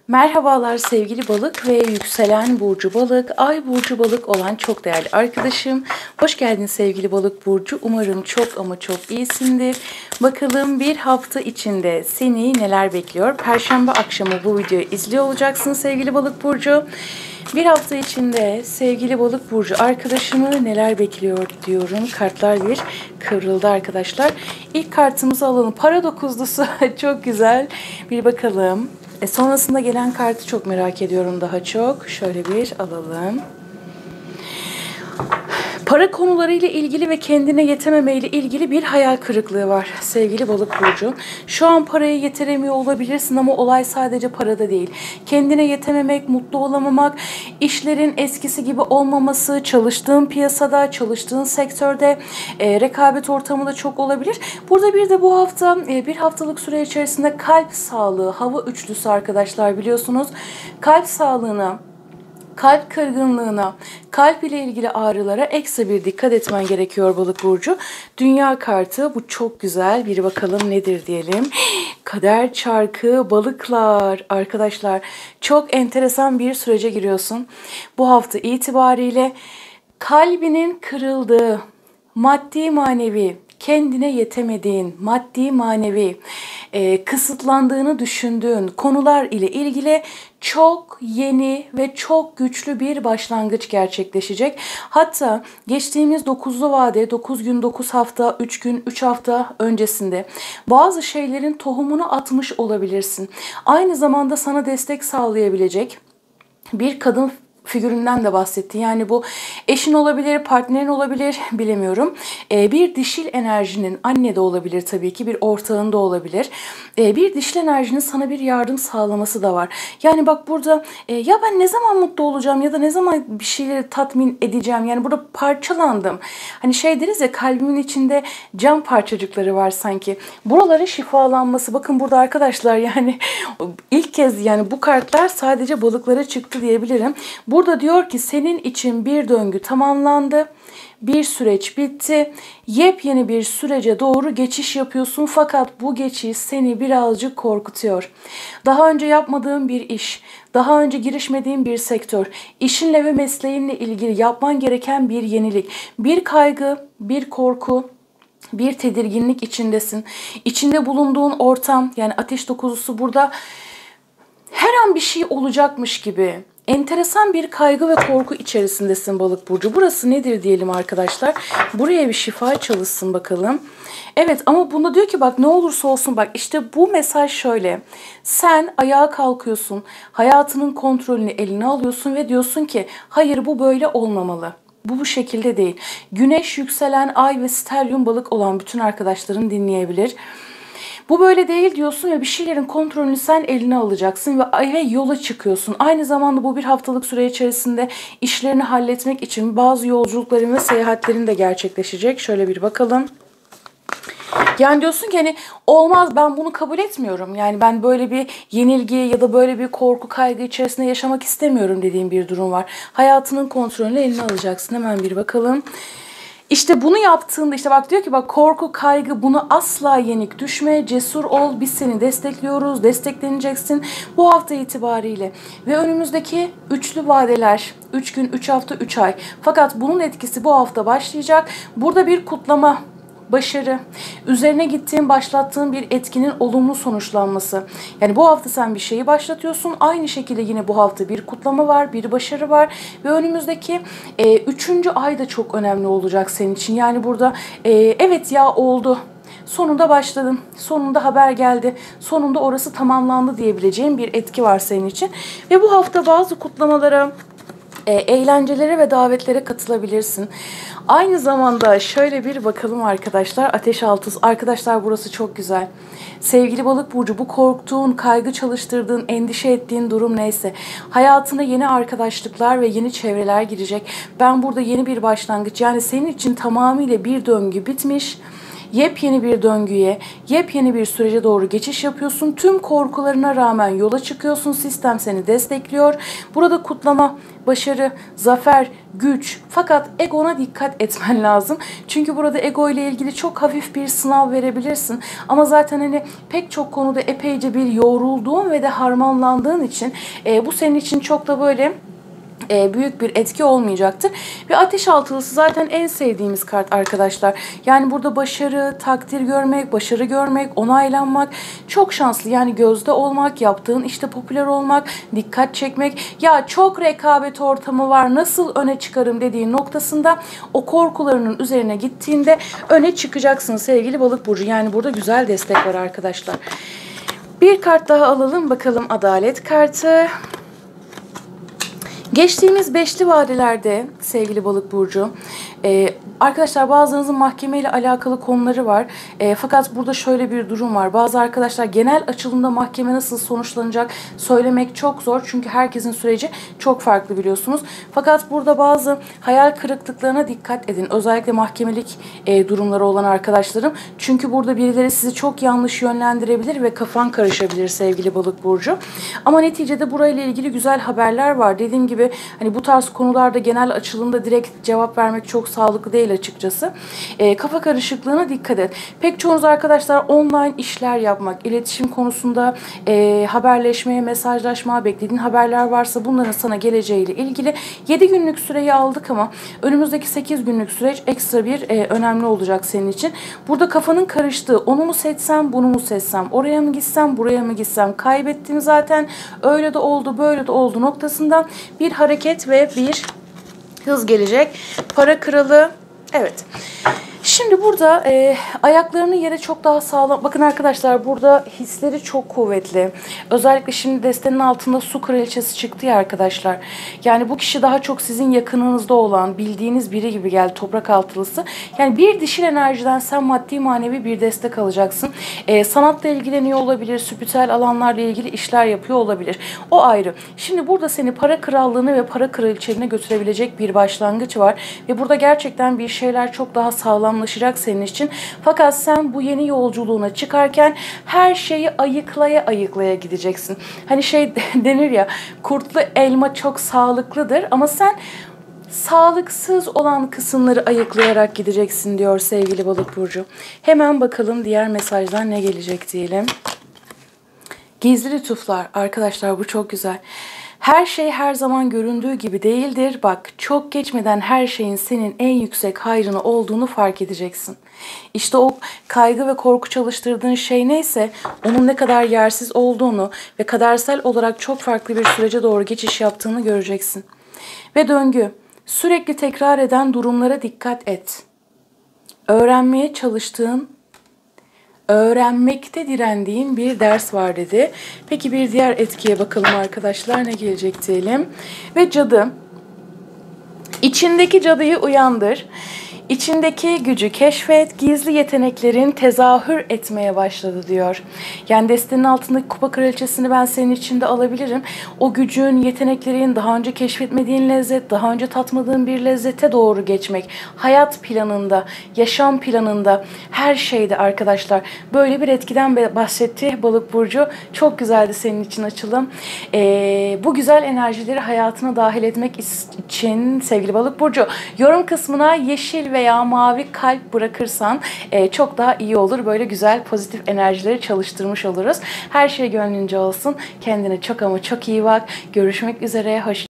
Merhabalar sevgili balık ve yükselen burcu balık, ay burcu balık olan çok değerli arkadaşım. Hoş geldin sevgili balık burcu. Umarım çok ama çok iyisindir. Bakalım bir hafta içinde seni neler bekliyor? Perşembe akşamı bu videoyu izliyor olacaksın sevgili balık burcu. Bir hafta içinde sevgili balık burcu arkadaşımı neler bekliyor diyorum. Kartlar bir kıvrıldı arkadaşlar. İlk kartımızı alalım. Para dokuzlusu çok güzel. Bir bakalım. Sonrasında gelen kartı çok merak ediyorum daha çok. Şöyle bir alalım. Para konularıyla ilgili ve kendine yetememeyle ilgili bir hayal kırıklığı var sevgili balık burcu. Şu an paraya yetiremiyor olabilirsin ama olay sadece parada değil. Kendine yetememek, mutlu olamamak, işlerin eskisi gibi olmaması, çalıştığın piyasada, çalıştığın sektörde rekabet ortamı da çok olabilir. Burada bir de bu hafta bir haftalık süre içerisinde kalp sağlığı, hava üçlüsü arkadaşlar biliyorsunuz. Kalp sağlığına, kalp kırgınlığına, kalp ile ilgili ağrılara ekstra bir dikkat etmen gerekiyor balık burcu. Dünya kartı bu çok güzel. Bir bakalım nedir diyelim. Kader çarkı balıklar arkadaşlar. Çok enteresan bir sürece giriyorsun. Bu hafta itibariyle kalbinin kırıldığı, maddi manevi, kendine yetemediğin, maddi manevi, kısıtlandığını düşündüğün konular ile ilgili çok yeni ve çok güçlü bir başlangıç gerçekleşecek. Hatta geçtiğimiz 9'lu vade, 9 gün, 9 hafta, 3 gün, 3 hafta öncesinde bazı şeylerin tohumunu atmış olabilirsin. Aynı zamanda sana destek sağlayabilecek bir kadın figüründen de bahsetti. Yani bu eşin olabilir, partnerin olabilir, bilemiyorum. Bir dişil enerjinin, anne de olabilir tabii ki, bir ortağın da olabilir. Bir dişil enerjinin sana bir yardım sağlaması da var. Yani bak burada ya ben ne zaman mutlu olacağım ya da ne zaman bir şeyleri tatmin edeceğim. Yani burada parçalandım. Hani şey deriz ya, kalbimin içinde cam parçacıkları var sanki. Buraların şifalanması. Bakın burada arkadaşlar, yani ilk kez yani bu kartlar sadece balıklara çıktı diyebilirim. Burada diyor ki senin için bir döngü tamamlandı. Bir süreç bitti. Yepyeni bir sürece doğru geçiş yapıyorsun fakat bu geçiş seni birazcık korkutuyor. Daha önce yapmadığın bir iş, daha önce girişmediğin bir sektör, işinle ve mesleğinle ilgili yapman gereken bir yenilik, bir kaygı, bir korku, bir tedirginlik içindesin. İçinde bulunduğun ortam, yani ateş dokuzusu burada her an bir şey olacakmış gibi enteresan bir kaygı ve korku içerisindesin balık burcu. Burası nedir diyelim arkadaşlar. Buraya bir şifa çalışsın bakalım. Evet, ama bunda diyor ki bak ne olursa olsun, bak işte bu mesaj şöyle. Sen ayağa kalkıyorsun. Hayatının kontrolünü eline alıyorsun ve diyorsun ki hayır, bu böyle olmamalı. Bu şekilde değil. Güneş, yükselen, ay ve stelyum balık olan bütün arkadaşların dinleyebilir. Bu böyle değil diyorsun ve bir şeylerin kontrolünü sen eline alacaksın ve yola çıkıyorsun. Aynı zamanda bu bir haftalık süre içerisinde işlerini halletmek için bazı yolculukların ve seyahatlerin de gerçekleşecek. Şöyle bir bakalım. Yani diyorsun ki hani olmaz, ben bunu kabul etmiyorum. Yani ben böyle bir yenilgi ya da böyle bir korku, kaygı içerisinde yaşamak istemiyorum dediğim bir durum var. Hayatının kontrolünü eline alacaksın. Hemen bir bakalım. İşte bunu yaptığında işte bak diyor ki bak korku, kaygı, bunu asla yenik düşme, cesur ol, biz seni destekliyoruz, destekleneceksin bu hafta itibariyle. Ve önümüzdeki üçlü vadeler, 3 gün, 3 hafta, 3 ay. Fakat bunun etkisi bu hafta başlayacak. Burada bir kutlama, başarı, üzerine gittiğin, başlattığın bir etkinin olumlu sonuçlanması. Yani bu hafta sen bir şeyi başlatıyorsun. Aynı şekilde yine bu hafta bir kutlama var, bir başarı var. Ve önümüzdeki 3. ay da çok önemli olacak senin için. Yani burada evet ya oldu. Sonunda başladım. Sonunda haber geldi. Sonunda orası tamamlandı diyebileceğim bir etki var senin için. Ve bu hafta bazı kutlamalara, eğlencelere ve davetlere katılabilirsin. Aynı zamanda şöyle bir bakalım arkadaşlar. Ateş altısı. Arkadaşlar burası çok güzel. Sevgili balık burcu, bu korktuğun, kaygı çalıştırdığın, endişe ettiğin durum neyse, hayatına yeni arkadaşlıklar ve yeni çevreler girecek. Ben burada yeni bir başlangıç, yani senin için tamamıyla bir döngü bitmiş. yepyeni bir döngüye, yepyeni bir sürece doğru geçiş yapıyorsun. Tüm korkularına rağmen yola çıkıyorsun. Sistem seni destekliyor. Burada kutlama, başarı, zafer, güç. Fakat egona dikkat etmen lazım. Çünkü burada ego ile ilgili çok hafif bir sınav verebilirsin. Ama zaten hani pek çok konuda epeyce bir yoğrulduğun ve de harmanlandığın için bu senin için çok da böyle büyük bir etki olmayacaktır. Ve ateş altılısı zaten en sevdiğimiz kart arkadaşlar. Yani burada başarı, takdir görmek, başarı görmek, onaylanmak çok şanslı. Yani gözde olmak, yaptığın işte popüler olmak, dikkat çekmek. Ya çok rekabet ortamı var, nasıl öne çıkarım dediğin noktasında o korkularının üzerine gittiğinde öne çıkacaksın sevgili balık burcu. Yani burada güzel destek var arkadaşlar. Bir kart daha alalım bakalım, adalet kartı. Geçtiğimiz beşli vadelerde sevgili balık burcu, arkadaşlar bazılarınızın mahkemeyle alakalı konuları var. Fakat burada şöyle bir durum var. Bazı arkadaşlar genel açılımda mahkeme nasıl sonuçlanacak söylemek çok zor. Çünkü herkesin süreci çok farklı biliyorsunuz. Fakat burada bazı hayal kırıklıklarına dikkat edin. Özellikle mahkemelik durumları olan arkadaşlarım. Çünkü burada birileri sizi çok yanlış yönlendirebilir ve kafan karışabilir sevgili balık burcu. Ama neticede burayla ilgili güzel haberler var. Dediğim gibi hani bu tarz konularda genel açılımda direkt cevap vermek çok sağlıklı değil açıkçası. Kafa karışıklığına dikkat et. Pek çoğunuz arkadaşlar online işler yapmak, iletişim konusunda haberleşmeye, mesajlaşmaya beklediğin haberler varsa bunların sana geleceğiyle ilgili 7 günlük süreyi aldık ama önümüzdeki 8 günlük süreç ekstra bir önemli olacak senin için. Burada kafanın karıştığı, onu mu seçsem, bunu mu seçsem, oraya mı gitsem, buraya mı gitsem, kaybettim zaten, öyle de oldu, böyle de oldu noktasından bir hareket ve bir hız gelecek. Para kralı. Evet. Şimdi burada ayaklarını yere çok daha sağlam. Bakın arkadaşlar burada hisleri çok kuvvetli. Özellikle şimdi destenin altında su kraliçesi çıktı ya arkadaşlar. Yani bu kişi daha çok sizin yakınınızda olan, bildiğiniz biri gibi geldi, toprak altılısı. Yani bir dişil enerjiden sen maddi manevi bir destek alacaksın. Sanatla ilgileniyor olabilir, spiritüel alanlarla ilgili işler yapıyor olabilir. O ayrı. Şimdi burada seni para krallığına ve para kraliçeliğine götürebilecek bir başlangıç var. Ve burada gerçekten bir şeyler çok daha sağlamlaşacak senin için. Fakat sen bu yeni yolculuğuna çıkarken her şeyi ayıklaya ayıklaya gideceksin. Hani şey denir ya, kurtlu elma çok sağlıklıdır ama sen sağlıksız olan kısımları ayıklayarak gideceksin diyor sevgili balık burcu. Hemen bakalım diğer mesajdan ne gelecek diyelim. Gizli lütuflar. Arkadaşlar bu çok güzel. Her şey her zaman göründüğü gibi değildir. Bak çok geçmeden her şeyin senin en yüksek hayrına olduğunu fark edeceksin. İşte o kaygı ve korku çalıştırdığın şey neyse onun ne kadar yersiz olduğunu ve kadersel olarak çok farklı bir sürece doğru geçiş yaptığını göreceksin. Ve döngü. Sürekli tekrar eden durumlara dikkat et. Öğrenmeye çalıştığın, öğrenmekte direndiğim bir ders var dedi. Peki bir diğer etkiye bakalım arkadaşlar, ne gelecek diyelim. Ve cadı. İçindeki cadıyı uyandır. İçindeki gücü keşfet, gizli yeteneklerin tezahür etmeye başladı diyor. Yani destenin altındaki kupa kraliçesini ben senin içinde alabilirim. O gücün, yeteneklerin, daha önce keşfetmediğin lezzet, daha önce tatmadığın bir lezzete doğru geçmek. Hayat planında, yaşam planında, her şeyde arkadaşlar. Böyle bir etkiden bahsetti balık burcu. Çok güzeldi senin için açılım. Bu güzel enerjileri hayatına dahil etmek için sevgili balık burcu, yorum kısmına yeşil veya mavi kalp bırakırsan çok daha iyi olur. Böyle güzel pozitif enerjileri çalıştırmış oluruz. Her şey gönlünce olsun. Kendine çok ama çok iyi bak. Görüşmek üzere. Hoşça